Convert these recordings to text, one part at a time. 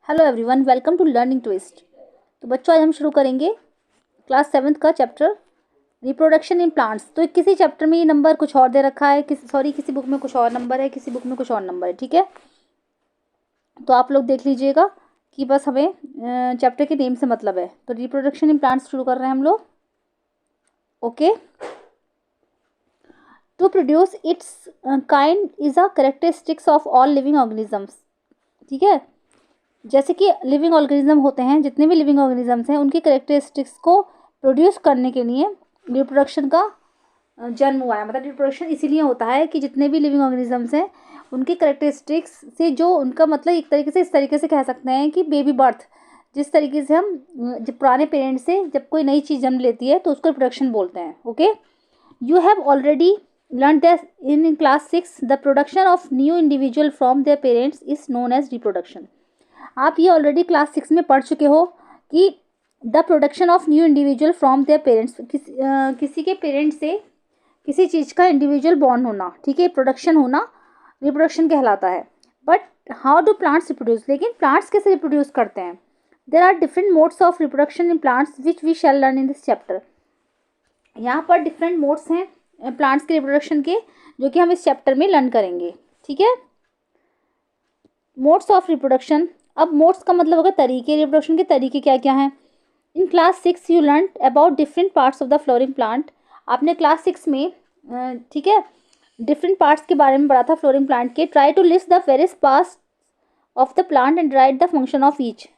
Hello everyone, welcome to learning twist. तो बच्चों, आज हम शुरू करेंगे क्लास 7th का चैप्टर रिप्रोडक्शन इन प्लांट्स। तो किसी चैप्टर में ये नंबर कुछ और दे रखा है, किसी बुक में कुछ और नंबर है, किसी बुक में कुछ और नंबर है। ठीक है, तो आप लोग देख लीजिएगा कि बस हमें चैप्टर के नेम से मतलब है। तो रिप्रोडक्शन इन प्लांट्स शुरू कर रहे हैं हम लोग। Okay, to produce its kind is a characteristics of all living organisms. ठीक है, जैसे कि लिविंग ऑर्गेनिज्म होते हैं, जितने भी लिविंग ऑर्गेनिजम्स हैं उनकी करेक्टरिस्टिक्स को प्रोड्यूस करने के लिए रिप्रोडक्शन का जन्म हुआ है। मतलब रिप्रोडक्शन इसीलिए होता है कि जितने भी लिविंग ऑर्गेनिजम्स हैं उनकी करेक्टरिस्टिक्स से, जो उनका मतलब एक तरीके से इस तरीके से कह सकते हैं कि बेबी बर्थ, जिस तरीके से हम जब पुराने पेरेंट्स से जब कोई नई चीज़ जन्म लेती है तो उसको रिप्रोडक्शन बोलते हैं। Okay, you have already learn that in class 6 the production of new individual from their parents is known as reproduction. आप ये ऑलरेडी क्लास 6 में पढ़ चुके हो कि the production of new individual from their parents, किसी के पेरेंट्स से किसी चीज़ का इंडिविजुअल बॉर्न होना, ठीक है, प्रोडक्शन होना रिप्रोडक्शन कहलाता है। But how do plants reproduce, लेकिन प्लांट्स कैसे रिप्रोड्यूस करते हैं? There are different modes of reproduction in plants which we shall learn in this chapter. यहाँ पर डिफरेंट मोड्स हैं प्लांट्स के रिप्रोडक्शन के, जो कि हम इस चैप्टर में लर्न करेंगे। ठीक है, मोड्स ऑफ रिप्रोडक्शन। अब मोड्स का मतलब होगा तरीके, रिप्रोडक्शन के तरीके क्या क्या हैं। इन class 6 you learn about different parts of the flowering plant. आपने क्लास 6 में ठीक है डिफरेंट पार्ट्स के बारे में पढ़ा था फ्लोरिंग प्लांट के। Try to list the various parts of the plant and write the function of each.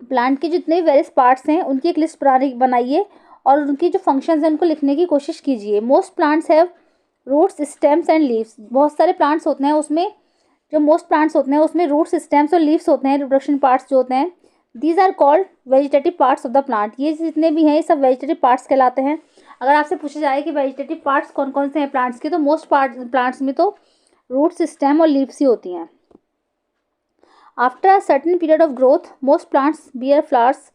Plant के जितने भी वेरियस पार्ट्स हैं उनकी एक लिस्ट बनाइए और उनकी जो फंक्शंस हैं उनको लिखने की कोशिश कीजिए। Most plants have roots, stems and leaves. बहुत सारे प्लांट्स होते हैं उसमें, जो मोस्ट प्लांट्स होते हैं उसमें रूट्स, स्टेम्स और लीव्स होते हैं, रिप्रोडक्शन पार्ट्स जो होते हैं। These are called vegetative parts of the plant. ये जितने भी हैं ये सब वेजिटेटिव पार्ट्स कहलाते हैं। अगर आपसे पूछा जाए कि वेजिटेटिव पार्ट्स कौन कौन से हैं प्लांट्स के, तो मोस्ट प्लांट्स में तो रूट्स, स्टेम और लीव्स ही होती हैं। After a certain period of growth most plants beer flowers.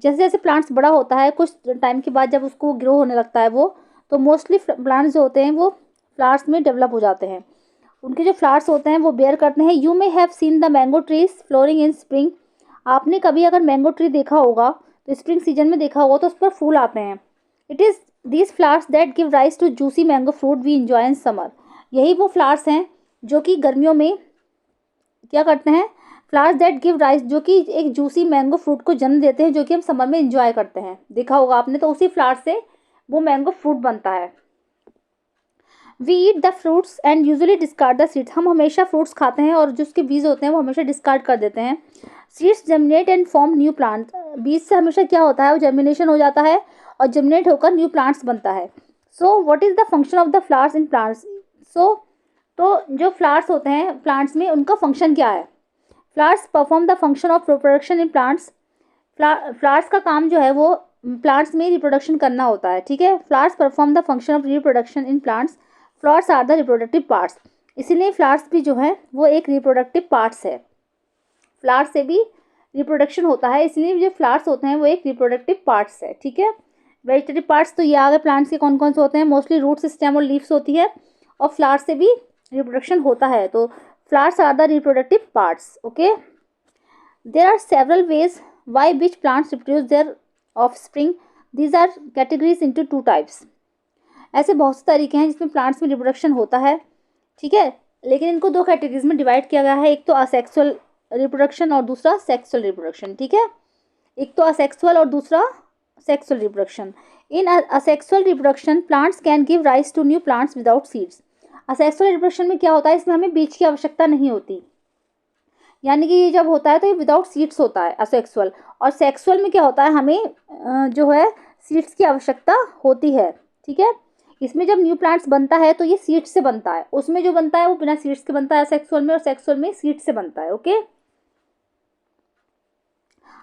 जैसे जैसे प्लांट्स बड़ा होता है, कुछ टाइम के बाद जब उसको ग्रो होने लगता है वो, तो मोस्टली प्लांट्स जो होते हैं वो फ्लावर्स में डेवलप हो जाते हैं। उनके जो फ्लावर्स होते हैं वो बेयर करते हैं। You may have seen the mango trees flooring in spring. आपने कभी अगर मैंगो ट्री देखा होगा तो स्प्रिंग सीजन में देखा होगा तो उस पर फूल आते हैं। It is these flowers that give rise to juicy mango fruit we enjoy in summer. यही वो फ्लावर्स हैं जो कि गर्मियों में क्या करते हैं, फ्लावर्स दैट गिव राइस, जो कि एक जूसी मैंगो फ्रूट को जन्म देते हैं, जो कि हम समर में इंजॉय करते हैं। देखा होगा आपने, तो उसी फ्लावर से वो मैंगो फ्रूट बनता है। We eat the fruits and usually discard the seeds. हम हमेशा फ्रूट्स खाते हैं और जो उसके बीज होते हैं वो हमेशा डिस्कार्ड कर देते हैं। Seeds germinate and form new plant. बीज से हमेशा क्या होता है, वो जर्मिनेशन हो जाता है और जर्मिनेट होकर न्यू प्लांट्स बनता है। So what is the function of the flowers in plants. So तो जो फ्लावर्स होते हैं प्लांट्स में उनका फंक्शन क्या है। Flowers perform the function of reproduction in plants. Flowers का काम जो है वो प्लांट्स में रिप्रोडक्शन करना होता है। ठीक है, flowers perform the function of reproduction in plants. Flowers are the reproductive parts. इसीलिए फ्लावर्स भी जो है वो एक रिप्रोडक्टिव पार्ट्स है। फ्लावर्स से भी रिप्रोडक्शन होता है, इसलिए जो फ्लावर्स होते हैं वो एक रिप्रोडक्टिव पार्ट्स है। ठीक है, वेजिटेटिव पार्ट्स तो ये आ गए प्लांट्स के कौन कौन से होते हैं। मोस्टली रूट्स, स्टेम और लीव्स होती है और फ्लावर्स से भी रिप्रोडक्शन होता है। तो flowers are the reproductive parts. Okay, there are several ways by which plants reproduce their offspring. These are categories into two types. ऐसे बहुत से तरीके हैं जिसमें प्लांट्स में रिप्रोडक्शन होता है। ठीक है, लेकिन इनको दो कैटेगरीज में डिवाइड किया गया है, एक तो असेक्सुअल रिप्रोडक्शन और दूसरा सेक्सुअल रिप्रोडक्शन। ठीक है, एक तो असेक्सुअल और दूसरा sexual reproduction. In asexual reproduction plants can give rise to new plants without seeds. Asexual reproduction में क्या होता है, इसमें हमें बीज की आवश्यकता नहीं होती, यानी कि ये जब होता है तो ये विदाउट सीड्स होता है असेक्सुअल। और सेक्सुअल में क्या होता है, हमें जो है सीड्स की आवश्यकता होती है। ठीक है, इसमें जब न्यू प्लांट्स बनता है तो ये सीड्स से बनता है, उसमें जो बनता है वो बिना सीड्स के बनता है सेक्सुअल में, और सेक्सुअल में सीड्स से बनता है। ओके,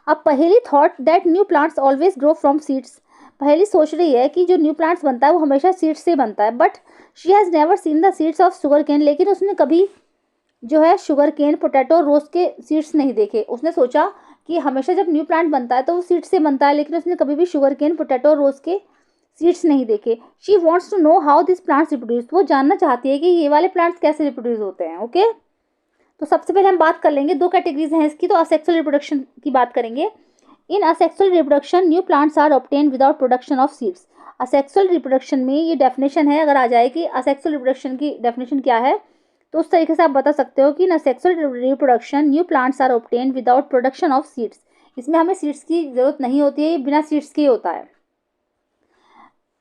अब पहली thought that new plants always grow from seeds. पहली सोच रही है कि जो न्यू प्लांट्स बनता है वो हमेशा सीड्स से बनता है। But she has never seen the seeds of sugarcane. लेकिन उसने कभी जो है शुगर केन, पोटैटो, रोज के सीड्स नहीं देखे। उसने सोचा कि हमेशा जब न्यू प्लांट बनता है तो वो सीड्स से बनता है, लेकिन उसने कभी भी शुगर केन, पोटैटो, रोज के सीड्स नहीं देखे। She wants to know how this plants reproduce. वो जानना चाहती है कि ये वाले प्लांट्स कैसे रिप्रोड्यूस होते हैं। ओके, तो सबसे पहले हम बात कर लेंगे, दो कैटेगरीज हैं इसकी, तो असेक्सुअल रिप्रोडक्शन की बात करेंगे। In asexual reproduction new plants are obtain without production of seeds. Asexual reproduction में ये डेफिनेशन है, अगर आ जाए कि असेक्सुअल रिप्रोडक्शन की डेफिनेशन क्या है, तो उस तरीके से आप बता सकते हो कि in asexual reproduction new plants are obtain without production of seeds. इसमें हमें सीड्स की जरूरत नहीं होती है, ये बिना सीड्स के ही होता है।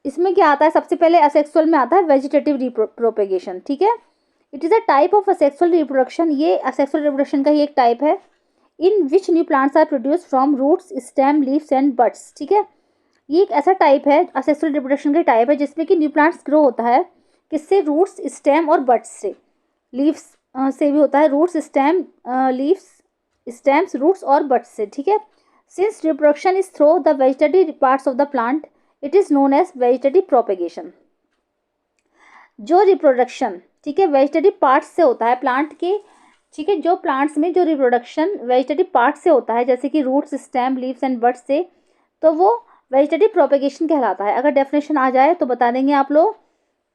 इसमें क्या आता है, सबसे पहले असेक्सुअल में आता है वेजिटेटिव रिप्रोपेगेशन, ठीक है। It is a type of asexual reproduction, ये असेक्सुअल रिप्रोडक्शन का ही एक टाइप है। In which new plants are produce from roots, stem, leaves and buds, ठीक है। ये एक ऐसा टाइप है, असेक्सुअल रिप्रोडक्शन का टाइप है, जिसमें कि न्यू प्लांट्स ग्रो होता है किससे, रूट्स, स्टेम और बड्स से। लीव्स से भी होता है, roots, stem, leaves, stems, roots और बड्स से, ठीक है। Since reproduction is through the vegetative parts of the plant, it is known as vegetative propagation. जो रिप्रोडक्शन, ठीक है, वेजिटेटिव पार्ट्स से होता है प्लांट के, ठीक है, जो प्लांट्स में जो रिप्रोडक्शन वेजिटेटिव पार्ट से होता है, जैसे कि roots, stem, leaves and buds से, तो वो वेजिटेटिव प्रोपेगेशन कहलाता है। अगर डेफिनेशन आ जाए तो बता देंगे आप लोग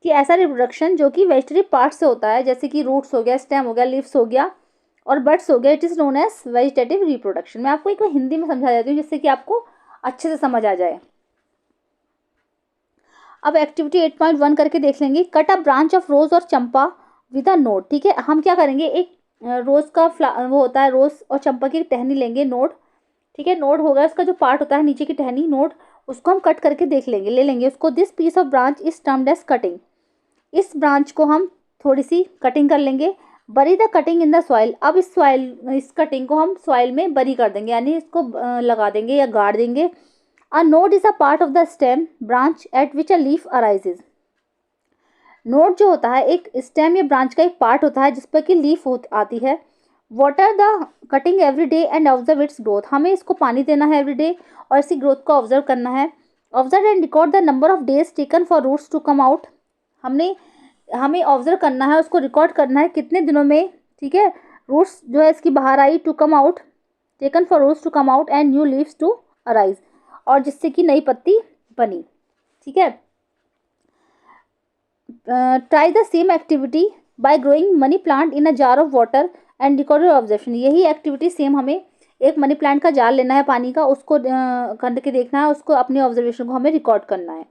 कि ऐसा रिप्रोडक्शन जो कि वेजिटेटिव पार्ट से होता है, जैसे कि रूट्स हो गया, स्टेम हो गया, लीव्स हो गया और बड्स हो गया, it is known as vegetative reproduction. मैं आपको एक बार हिंदी में समझा देती हूँ जिससे कि आपको अच्छे से समझ आ जाए। अब एक्टिविटी 8.1 करके देख लेंगे। कट अ ब्रांच ऑफ रोज और चंपा विद अ नोड, ठीक है। हम क्या करेंगे, एक रोज का वो होता है, रोज और चंपा की टहनी लेंगे, नोड, ठीक है। नोड होगा उसका जो पार्ट होता है नीचे की टहनी, नोड, उसको हम कट करके देख लेंगे, ले लेंगे उसको। This piece of branch is termed as cutting, इस ब्रांच को हम थोड़ी सी कटिंग कर लेंगे। Bury the cutting in the soil, अब इस कटिंग को हम सॉइल में बरी कर देंगे, यानी इसको लगा देंगे या गाड़ देंगे। A node is a part of the stem branch at which a leaf arises. Node जो होता है एक स्टेम या ब्रांच का एक पार्ट होता है जिस पर कि लीफ आती है। Water the cutting every day and observe it's growth, हमें इसको पानी देना है एवरी डे और इसी ग्रोथ को ऑब्जर्व करना है। Observe and record the number of days taken for roots to come out, हमें ऑब्जर्व करना है, उसको रिकॉर्ड करना है कितने दिनों में, ठीक है, रूट्स जो है इसकी बाहर आई, to come out, taken for roots to come out and new leaves to arise, और जिससे कि नई पत्ती बनी, ठीक है। Try the same activity by growing money plant in a jar of water and record your observation, यही activity same हमें एक मनी प्लांट का जार लेना है पानी का, उसको करके देखना है, उसको अपने ऑब्जर्वेशन को हमें रिकॉर्ड करना है।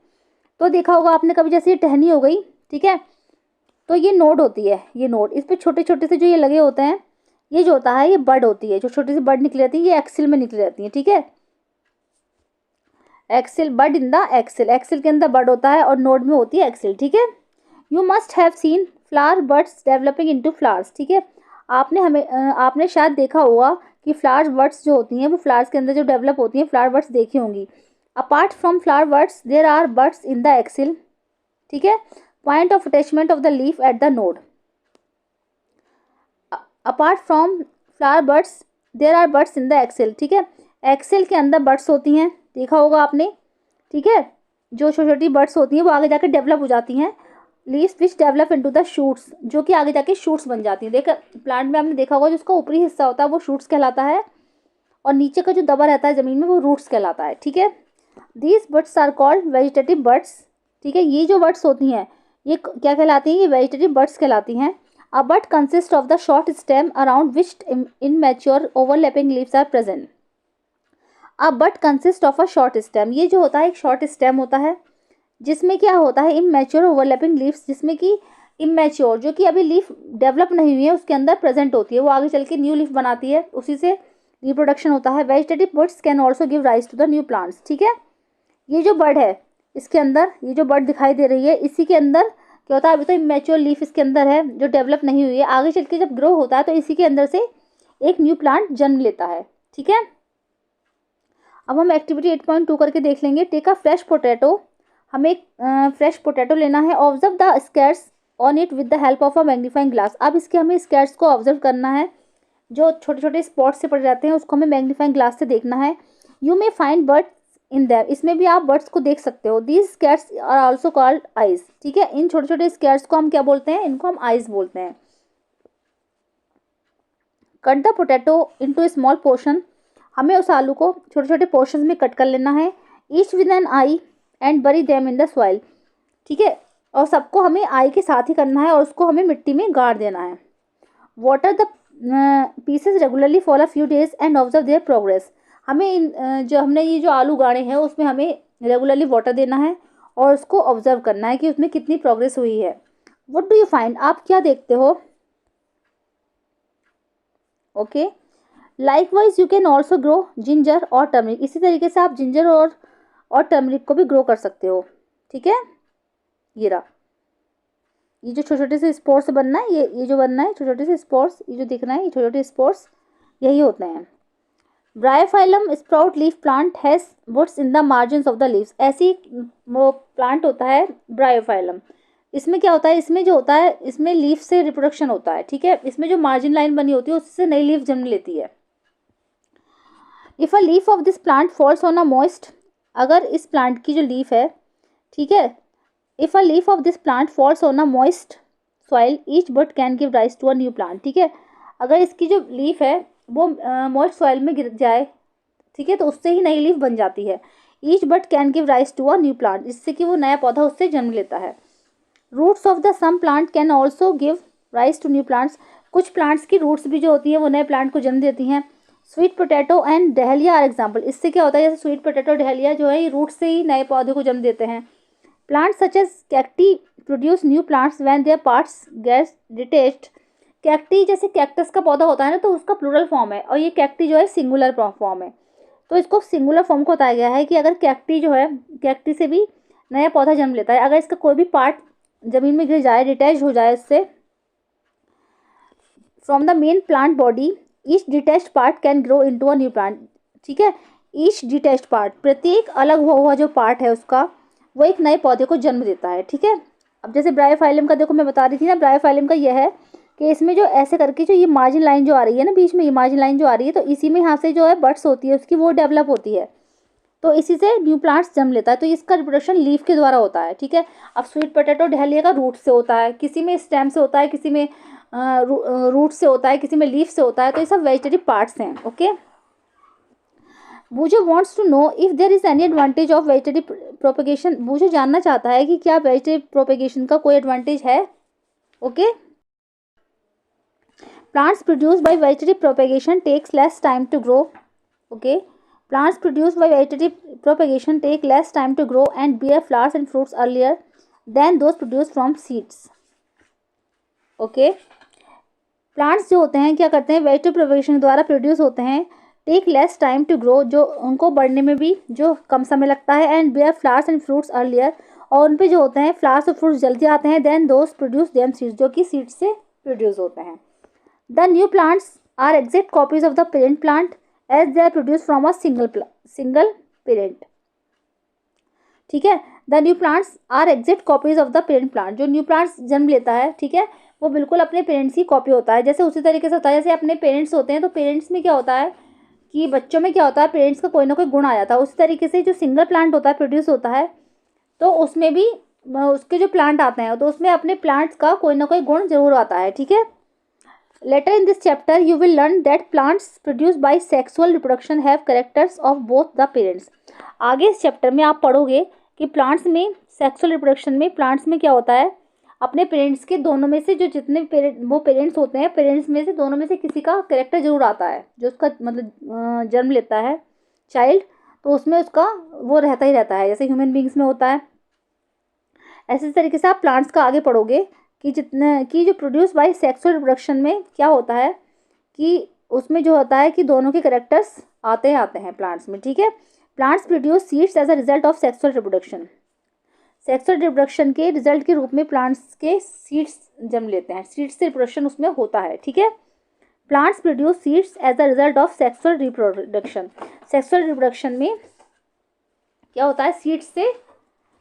तो देखा होगा आपने कभी, जैसे ये टहनी हो गई, ठीक है, तो ये नोड होती है, ये नोड, इस पर छोटे छोटे से जो ये लगे होते हैं, ये जो होता है ये बड होती है, जो छोटी सी बड निकली रहती है, ये एक्सिल में निकली रहती है, ठीक है। Axil, bud in the axil, axil के अंदर बड होता है और नोड में होती है एक्सिल, ठीक है। You must have seen flower buds developing into flowers, ठीक है। आपने शायद देखा होगा कि फ्लावर बड्स जो होती हैं वो फ्लावर्स के अंदर जो डेवलप होती हैं, फ्लावर बड्स देखी होंगी। Apart from flower buds there are buds in the axil, ठीक है, point of attachment of the leaf at the node. Apart from flower buds there are buds in the axil, ठीक है, Excel के अंदर buds होती हैं, देखा होगा आपने, ठीक है, जो छोटी छोटी बड्स होती हैं वो आगे जाके डेवलप हो जाती हैं। Leaves which develop into the shoots, जो कि आगे जाके शूट्स बन जाती हैं। देखा प्लांट में आपने देखा होगा, जिसका ऊपरी हिस्सा होता है वो शूट्स कहलाता है और नीचे का जो दबा रहता है ज़मीन में वो रूट्स कहलाता है, ठीक है। These buds are called vegetative buds, ठीक है, ये जो बड्स होती हैं ये क्या कहलाती हैं, ये वेजिटेटिव बड्स कहलाती हैं। A bud consists of the short stem around which immature overlapping leaves are present. A bud consists of a short stem, ये जो होता है एक short stem होता है जिसमें क्या होता है immature overlapping leaves, जिसमें कि immature जो कि अभी लीफ डेवलप नहीं हुई है उसके अंदर प्रेजेंट होती है, वो आगे चल के न्यू लीफ बनाती है, उसी से रिप्रोडक्शन होता है। Vegetative buds can also give rise to the new plants, ठीक है। ये जो बर्ड है इसके अंदर, ये जो बर्ड दिखाई दे रही है इसी के अंदर क्या होता है, अभी तो इमेच्योर लीफ इसके अंदर है जो डेवलप नहीं हुई है, आगे चल के जब ग्रो होता है तो इसी के अंदर से एक न्यू प्लांट जन्म लेता है, ठीक है। अब हम एक्टिविटी 8.2 करके देख लेंगे। टेक अ फ्रेश पोटैटो, हमें एक फ्रेश पोटैटो लेना है। Observe the scarce on it with the help of a magnifying glass, अब इसके हमें स्कैर्स को ऑब्जर्व करना है, जो छोटे छोटे स्पॉट्स से पड़ जाते हैं उसको हमें मैग्नीफाइंग ग्लास से देखना है। You may find buds in there, इसमें भी आप बर्ड्स को देख सकते हो। These scars are also called eyes, ठीक है, इन छोटे छोटे स्कैर्स को हम क्या बोलते हैं, इनको हम आइज बोलते हैं। Cut the potato into A small portion, हमें उस आलू को छोटे छोटे पोर्शन में कट कर लेना है। Each with an eye and bury them in the soil, ठीक है, और सबको हमें आई के साथ ही करना है और उसको हमें मिट्टी में गाड़ देना है। Water the pieces regularly for a few days and observe there progress. हमें जो हमने ये जो आलू उगाड़े हैं उसमें हमें रेगुलरली वाटर देना है और उसको ऑब्जर्व करना है कि उसमें कितनी प्रोग्रेस हुई है। व्हाट डू यू फाइंड, आप क्या देखते हो? Okay, likewise you can also grow ginger और टर्मरिक। इसी तरीके से आप जिंजर और टर्मरिक को भी ग्रो कर सकते हो। ठीक है, ये रहा, ये जो छोटे छोटे से स्पोर्स बनना है, ये जो बनना है छोटे छोटे से स्पोर्स, ये जो दिखना है ये छोटे छोटे स्पोर्स यही होते हैं। Bryophyllum sprout leaf plant has buds in the margins of the leaves. ऐसी वो प्लांट होता है ब्रायोफाइलम। इसमें क्या होता है, इसमें जो होता है इसमें लीफ से रिप्रोडक्शन होता है। ठीक है, इसमें जो मार्जिन लाइन बनी होती है उससे नई लीफ जन्म लेती है। If a leaf of this plant falls on a moist, अगर इस प्लांट की जो लीफ है, ठीक है, if a leaf of this plant falls on a moist soil each bud can give rise to a new plant. ठीक है, अगर इसकी जो लीफ है वो मॉइस्ट सॉइल में गिर जाए, ठीक है, तो उससे ही नई लीफ बन जाती है। Each bud can give rise to a new plant, जिससे कि वो नया पौधा उससे जन्म लेता है। Roots of the some plant can also give rise to new plants. कुछ प्लांट्स की रूट्स भी जो होती हैं वो नए प्लांट को जन्म देती हैं। Sweet potato and dahlia are example. इससे क्या होता है, जैसे स्वीट पोटैटो डहलिया जो है ये रूट से ही नए पौधे को जन्म देते हैं। Plants such as cacti produce new plants when their parts get detached. Cacti जैसे कैक्टस का पौधा होता है ना, तो उसका प्लूरल फॉर्म है और ये कैक्टी जो है सिंगुलर फॉर्म है। तो इसको सिंगुलर फॉर्म को बताया गया है कि अगर कैक्टी जो है, कैक्टी से भी नया पौधा जन्म लेता है। अगर इसका कोई भी पार्ट जमीन में गिर जाए, डिटैच हो जाए इससे from the main plant body, each detached part can grow into a new plant. ठीक है, ईच डिटैच्ड पार्ट, प्रत्येक अलग हुआ जो पार्ट है उसका, वो एक नए पौधे को जन्म देता है। ठीक है, अब जैसे ब्रायोफाइलम का देखो मैं बता रही थी ना, ब्रायोफाइलम का यह है कि इसमें जो ऐसे करके जो ये मार्जिन लाइन जो आ रही है ना बीच में, ये मार्जिन लाइन जो आ रही है, तो इसी में यहाँ से जो है बड्स होती है उसकी, वो डेवलप होती है, तो इसी से न्यू प्लांट्स जन्म लेता है। तो इसका रिप्रोडक्शन लीफ के द्वारा होता है। ठीक है, अब स्वीट पोटैटो डहलिया का रूट से होता है, किसी में स्टेम से होता है, किसी में रूट से होता है, किसी में लीफ से होता है। तो ये सब वेजिटेटिव पार्ट्स हैं। Okay, Boojho wants to know if there is any advantage of vegetative propagation. Boojho जानना चाहता है कि क्या वेजिटेटिव प्रोपेगेशन का कोई एडवांटेज है। Okay, plants produce by vegetative propagation takes less time to grow. Okay, plants produced by vegetative propagation take less time to grow and bear flowers and fruits earlier than those produced from seeds. Okay, plants जो होते हैं क्या करते हैं, vegetative propagation द्वारा produce होते हैं, take less time to grow, जो उनको बढ़ने में भी जो कम समय लगता है, and bear flowers and fruits earlier, और उन पे जो होते हैं फ्लावर्स और फ्रूट्स जल्दी आते हैं, then those produce them seeds, जो कि सीड्स से प्रोड्यूस होते हैं। The new plants are exact copies of the parent plant as they are produce from a single parent. ठीक है, the new plants are exact copies of the parent plant. जो new plants जन्म लेता है, ठीक है, वो बिल्कुल अपने पेरेंट्स की कॉपी होता है। जैसे उसी तरीके से होता है, जैसे अपने पेरेंट्स होते हैं, तो पेरेंट्स में क्या होता है कि बच्चों में क्या होता है, पेरेंट्स का कोई ना कोई गुण आ जाता है। उसी तरीके से जो सिंगल प्लांट होता है प्रोड्यूस होता है, तो उसमें भी उसके जो प्लांट आते हैं तो उसमें अपने प्लांट्स का कोई ना कोई गुण जरूर आता है। ठीक है, later in this chapter you will learn that plants produced by sexual reproduction have characters of both the parents. आगे इस चैप्टर में आप पढ़ोगे कि प्लांट्स में सेक्सुअल रिप्रोडक्शन में प्लांट्स में क्या होता है, अपने पेरेंट्स के दोनों में से जो जितने पेरेंट्स होते हैं, पेरेंट्स में से दोनों में से किसी का कैरेक्टर जरूर आता है, जो उसका मतलब जन्म लेता है चाइल्ड, तो उसमें उसका वो रहता ही रहता है, जैसे ह्यूमन बींग्स में होता है। ऐसे तरीके से आप प्लांट्स का आगे पढ़ोगे कि जितने कि जो प्रोड्यूस बाय सेक्सुअल रिप्रोडक्शन में क्या होता है कि उसमें जो होता है कि दोनों के कैरेक्टर्स आते हैं प्लांट्स में। ठीक है, plants produce seeds as a result of sexual reproduction. Sexual reproduction के रिजल्ट के रूप में प्लांट्स के सीड्स जन्म लेते हैं, सीड्स से रिप्रोडक्शन उसमें होता है। ठीक है, plants produce seeds as a result of sexual reproduction. Sexual reproduction में क्या होता है, सीड्स से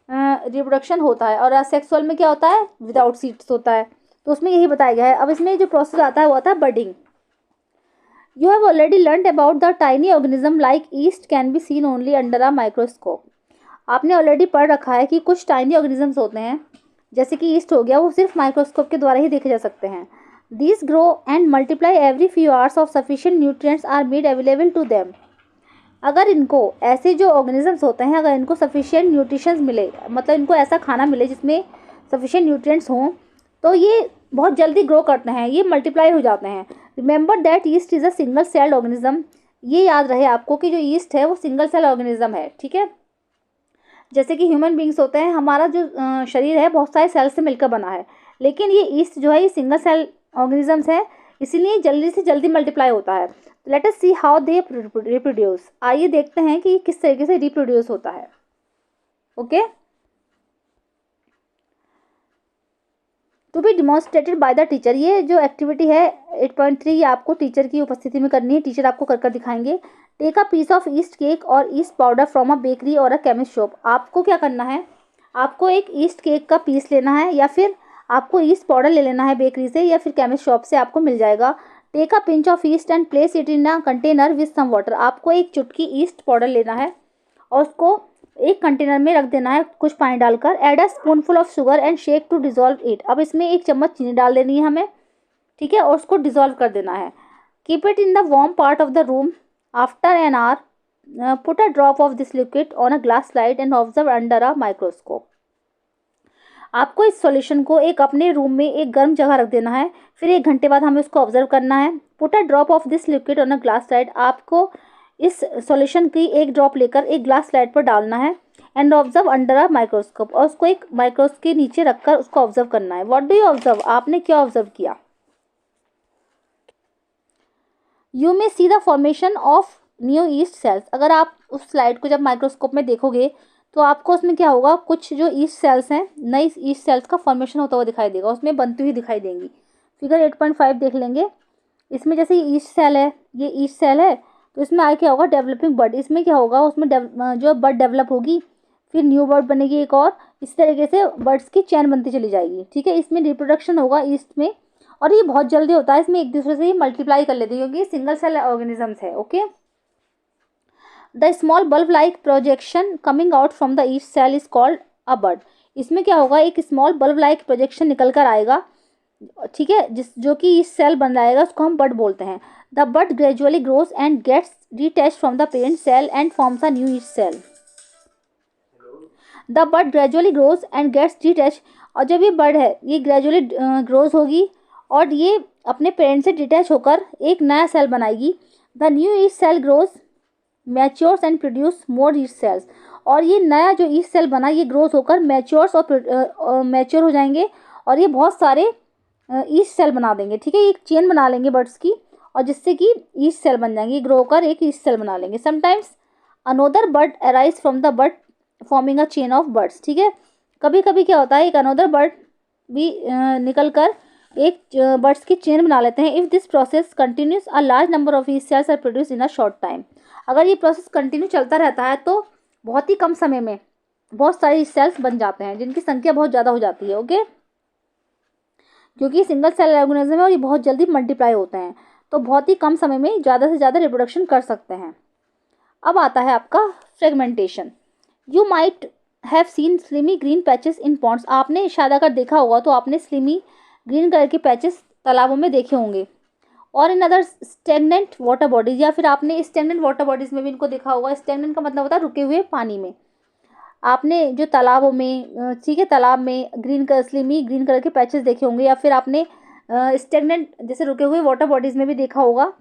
रिप्रोडक्शन होता है, और असेक्सुअल में क्या होता है, विदाउट सीड्स होता है। तो उसमें यही बताया गया है। अब इसमें जो प्रोसेस आता है वो आता है budding. You have already learned about the tiny organism like east can be seen only under a microscope. आपने ऑलरेडी पढ़ रखा है कि कुछ टाइनी ऑर्गेनिजम्स होते हैं, जैसे कि ईस्ट हो गया, वो सिर्फ माइक्रोस्कोप के द्वारा ही देखे जा सकते हैं। These grow and multiply every few hours of sufficient nutrients are made available to them. अगर इनको ऐसे जो ऑर्गेनिजम्स होते हैं, अगर इनको सफिशिएंट न्यूट्रिशंस मिले, मतलब इनको ऐसा खाना मिले जिसमें सफिशिएंट न्यूट्रिएंट्स हों, तो ये बहुत जल्दी ग्रो करते हैं, ये मल्टीप्लाई हो जाते हैं। Remember that east is a single celled organism, ये याद रहे आपको कि जो ईस्ट है वो सिंगल सेल ऑर्गेनिज्म है, ठीक है। जैसे कि ह्यूमन बींग्स होते हैं, हमारा जो शरीर है बहुत सारे सेल से मिलकर बना है, लेकिन ये ईस्ट जो है ये सिंगल सेल ऑर्गेनिजम्स है, इसीलिए जल्दी से जल्दी मल्टीप्लाई होता है। Let us see how they reproduce, आइए देखते हैं कि किस तरीके से रिप्रोड्यूस होता है। Okay, to be demonstrated by the teacher, ये जो एक्टिविटी है 8.3 ये आपको टीचर की उपस्थिति में करनी है, टीचर आपको कर दिखाएंगे। Take a piece of yeast cake or yeast powder from a bakery or a chemist shop, आपको क्या करना है, आपको एक ईस्ट केक का पीस लेना है या फिर आपको ईस्ट पाउडर ले लेना है बेकरी से या फिर केमिस्ट शॉप से आपको मिल जाएगा। Take a pinch of yeast and place it in a container with some water, आपको एक चुटकी ईस्ट पाउडर लेना है और उसको एक कंटेनर में रख देना है कुछ पानी डालकर। Add a spoonful of sugar and shake to dissolve it, अब इसमें एक चम्मच चीनी डाल देनी है हमें, ठीक है, और उसको डिजोल्व कर देना है। Keep it in the warm part of the room after an hour, put a drop of this liquid on a glass slide and observe under a microscope, आपको इस सॉल्यूशन को एक अपने रूम में एक गर्म जगह रख देना है, फिर 1 घंटे बाद हमें उसको ऑब्जर्व करना है। Put a drop of this liquid on a glass slide, आपको इस सॉल्यूशन की एक ड्रॉप लेकर एक ग्लास स्लाइड पर डालना है and observe under a microscope, और उसको एक माइक्रोस्कोप के नीचे रखकर उसको ऑब्जर्व करना है। व्हाट डू यू ऑब्जर्व, आपने क्या ऑब्जर्व किया। You may see the formation of new east sales, अगर आप उस स्लाइड को जब माइक्रोस्कोप में देखोगे तो आपको उसमें क्या होगा, कुछ जो ईस्ट सेल्स हैं नई ईस्ट सेल्स का फॉर्मेशन होता हुआ दिखाई देगा, उसमें बनती हुई दिखाई देंगी। फिगर 8.5 देख लेंगे, इसमें जैसे ये ईस्ट सेल है, ये ईस्ट सेल है, तो इसमें आगे क्या होगा, डेवलपिंग बर्ड, इसमें क्या होगा, उसमें जो बर्ड डेवलप होगी, फिर न्यू बर्ड बनेगी एक और, इस तरीके से बर्ड्स की चैन बनती चली जाएगी, ठीक है। इसमें रिप्रोडक्शन होगा ईस्ट में, और ये बहुत जल्दी होता है, इसमें एक दूसरे से ही मल्टीप्लाई कर लेते हैं क्योंकि सिंगल सेल ऑर्गेनिजम्स है। Okay, the small bulb like projection coming out from the yeast cell is called a bud, इसमें क्या होगा, एक स्मॉल बल्ब लाइक प्रोजेक्शन निकल कर आएगा, ठीक है, जो कि ईस्ट सेल बन जाएगा, उसको हम बड बोलते हैं। The bud gradually grows and gets detached from the parent cell and forms a new yeast cell. The bud gradually grows and gets detach, और जब ये बड है ये ग्रेजुअली ग्रोज होगी और ये अपने पेरेंट से डिटैच होकर एक नया सेल बनाएगी। The new yeast cell grows matures and produce more yeast cells, और ये नया जो ईस्ट सेल बना ये ग्रोथ होकर मैच्योर्स और मैच्योर हो जाएंगे और ये बहुत सारे ईस्ट सेल बना देंगे, ठीक है, एक चेन बना लेंगे बर्ड्स की और जिससे कि ईस्ट सेल बन जाएंगे, ग्रो कर एक ईस्ट सेल बना लेंगे। Sometimes another bird arise from the bird forming a chain of birds, ठीक है, कभी कभी क्या होता है एक अनोदर बर्ड भी निकल कर एक बर्ड्स की चेन बना लेते हैं। If this process continues a large number of yeast cells are produce in a short time, अगर ये प्रोसेस कंटिन्यू चलता रहता है तो बहुत ही कम समय में बहुत सारे सेल्स बन जाते हैं जिनकी संख्या बहुत ज़्यादा हो जाती है। ओके, क्योंकि सिंगल सेल ऑर्गेनिज्म है और ये बहुत जल्दी मल्टीप्लाई होते हैं तो बहुत ही कम समय में ज़्यादा से ज़्यादा रिप्रोडक्शन कर सकते हैं। अब आता है आपका fragmentation. You might have seen slimy green patches in ponds, आपने शायद अगर देखा होगा तो आपने स्लिमी ग्रीन कलर के पैचेस तालाबों में देखे होंगे, और in other stagnant water bodies, या फिर आपने स्टेगनेंट वाटर बॉडीज में भी इनको देखा होगा। स्टेगनेंट का मतलब होता है रुके हुए पानी में, आपने जो तालाबों में ठीक है तालाब में green colour slimy green colour के पैचेस देखे होंगे, या फिर आपने स्टेगनेंट जैसे रुके हुए वाटर बॉडीज में भी देखा होगा,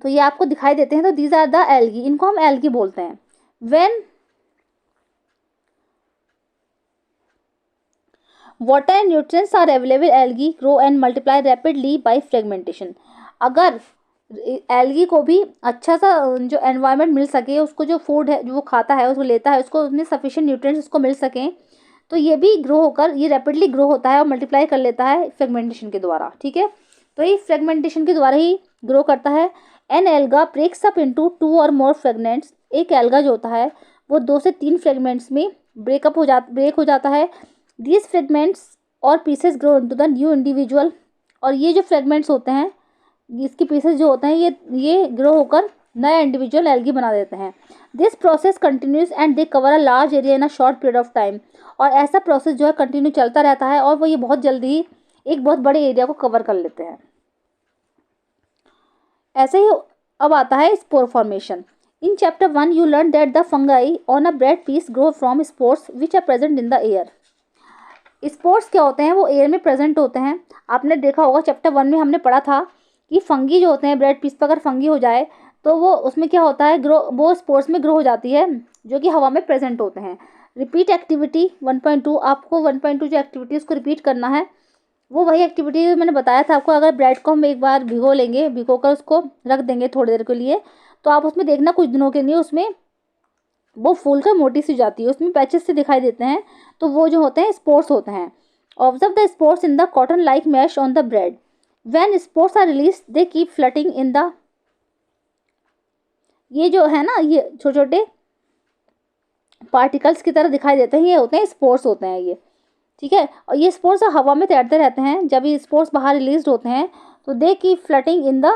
तो ये आपको दिखाई देते हैं। तो दीज आर द एल्गी, इनको हम एल्गी बोलते हैं। When water and nutrients are available algae grow and multiply rapidly by fragmentation, अगर एल्गी को भी अच्छा सा जो एनवायरनमेंट मिल सके, उसको जो फूड है जो वो खाता है उसको लेता है, उसको उसमें सफिशिएंट न्यूट्रिएंट्स उसको मिल सकें, तो ये भी ग्रो होकर ये रैपिडली ग्रो होता है और मल्टीप्लाई कर लेता है फ्रेगमेंटेशन के द्वारा, ठीक है। तो ये फ्रेगमेंटेशन के द्वारा ही ग्रो करता है। An alga breaks up into 2 or more fragments, एक एल्गा जो होता है वो 2 से 3 फ्रेगमेंट्स में ब्रेक हो जाता है। दीज फ्रेगमेंट्स और pieces grow into the new individual, और ये जो फ्रेगमेंट्स होते हैं इसके पीसेस जो होते हैं ये ग्रो होकर नया इंडिविजुअल एल्गी बना देते हैं। This process continuous and they cover a large area in a short period of time, और ऐसा प्रोसेस जो है कंटिन्यू चलता रहता है और वो ये बहुत जल्दी ही एक बहुत बड़े एरिया को कवर कर लेते हैं। ऐसे ही अब आता है spore formation. In chapter 1 you learn that the fungi on a bread piece grow from spores which are present in the air, spores क्या होते हैं, वो एयर में प्रेजेंट होते हैं। आपने देखा होगा चैप्टर 1 में हमने पढ़ा था कि फंगी जो होते हैं, ब्रेड पीस पर अगर फंगी हो जाए तो वो उसमें क्या होता है, ग्रो, वो स्पोर्स में ग्रो हो जाती है, जो कि हवा में प्रेजेंट होते हैं। रिपीट एक्टिविटी 1.2, आपको 1.2 जो एक्टिविटी उसको रिपीट करना है। वो वही एक्टिविटी मैंने बताया था आपको, अगर ब्रेड को हम एक बार भिगो लेंगे, भिगो कर उसको रख देंगे थोड़ी देर के लिए, तो आप उसमें देखना कुछ दिनों के लिए उसमें वो फूल कर मोटी सी जाती है, उसमें पैचेस से दिखाई देते हैं, तो वो जो होते हैं स्पोर्स होते हैं। Observe the spores in the cotton like mash on the bread. When spores are release they keep floating in the, ये जो है ना, ये छोटे छोटे पार्टिकल्स की तरह दिखाई देते हैं, ये होते हैं स्पोर्स होते हैं ये, ठीक है। और ये स्पोर्स हवा में तैरते रहते हैं। जब ये स्पोर्स बाहर रिलीज होते हैं तो they keep floating in the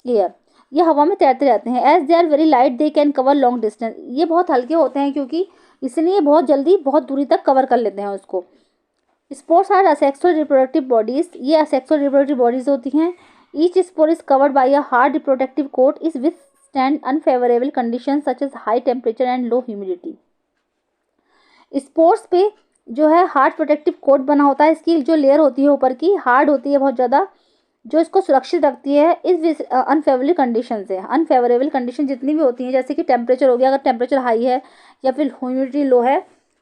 air, ये हवा में तैरते रहते हैं। As they are very light they can cover long distance, ये बहुत हल्के होते हैं क्योंकि इसलिए बहुत जल्दी बहुत दूरी तक कवर कर लेते हैं उसको। Spores are asexual reproductive bodies, ये असेक्सुअल रिप्रोडक्टिव बॉडीज होती हैं। Each spore is covered by a hard reproductive coat is withstand unfavourable condition such as high temperature and low humidity. Spores पे जो है हार्ड प्रोटेक्टिव कोट बना होता है, इसकी जो लेयर होती है ऊपर की हार्ड होती है बहुत ज़्यादा, जो इसको सुरक्षित रखती है इस अनफेवरेबल कंडीशन से। अनफेवरेबल कंडीशन जितनी भी होती हैं, जैसे कि टेम्परेचर हो गया, अगर टेम्परेचर हाई है या फिर ह्यूमिडिटी लो है,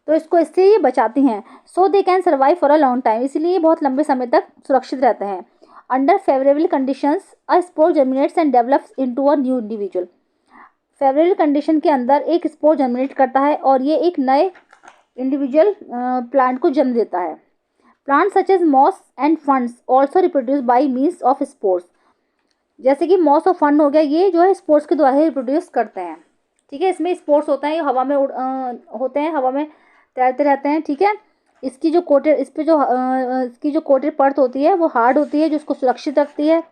तो इसको इससे ये बचाती हैं। So they can survive for a long time, इसलिए ये बहुत लंबे समय तक सुरक्षित रहते हैं। Under favourable conditions a spore germinates and develops into a new individual. Favourable condition के अंदर एक स्पोर जर्मिनेट करता है और ये एक नए इंडिविजुअल प्लांट को जन्म देता है। Plant such as moss and funds also reproduce by means of spores, जैसे कि मॉस और फंड हो गया, ये जो है स्पोर्स के द्वारा ही रिप्रोड्यूस करते हैं, ठीक है। इसमें स्पोर्स होता है, ये हवा में होते हैं, हवा में तैरते रहते हैं, ठीक है। इसकी जो कोटेड, इस पे जो इसकी जो कोटेड परत होती है वो हार्ड होती है, जो इसको सुरक्षित रखती है।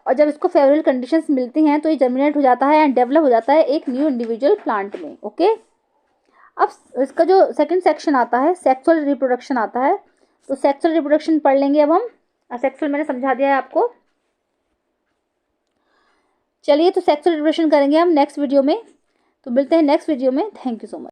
और जब इसको फेवरेबल कंडीशंस मिलती हैं तो ये जर्मिनेट हो जाता है एंड डेवलप हो जाता है एक न्यू इंडिविजुअल प्लांट में, ओके। अब इसका जो सेकंड सेक्शन आता है सेक्सुअल रिप्रोडक्शन आता है, तो सेक्सुअल रिप्रोडक्शन पढ़ लेंगे अब हम। सेक्सुअल मैंने समझा दिया है आपको। चलिए, तो सेक्सुअल रिप्रोडक्शन करेंगे हम नेक्स्ट वीडियो में, तो मिलते हैं नेक्स्ट वीडियो में। Thank you so much.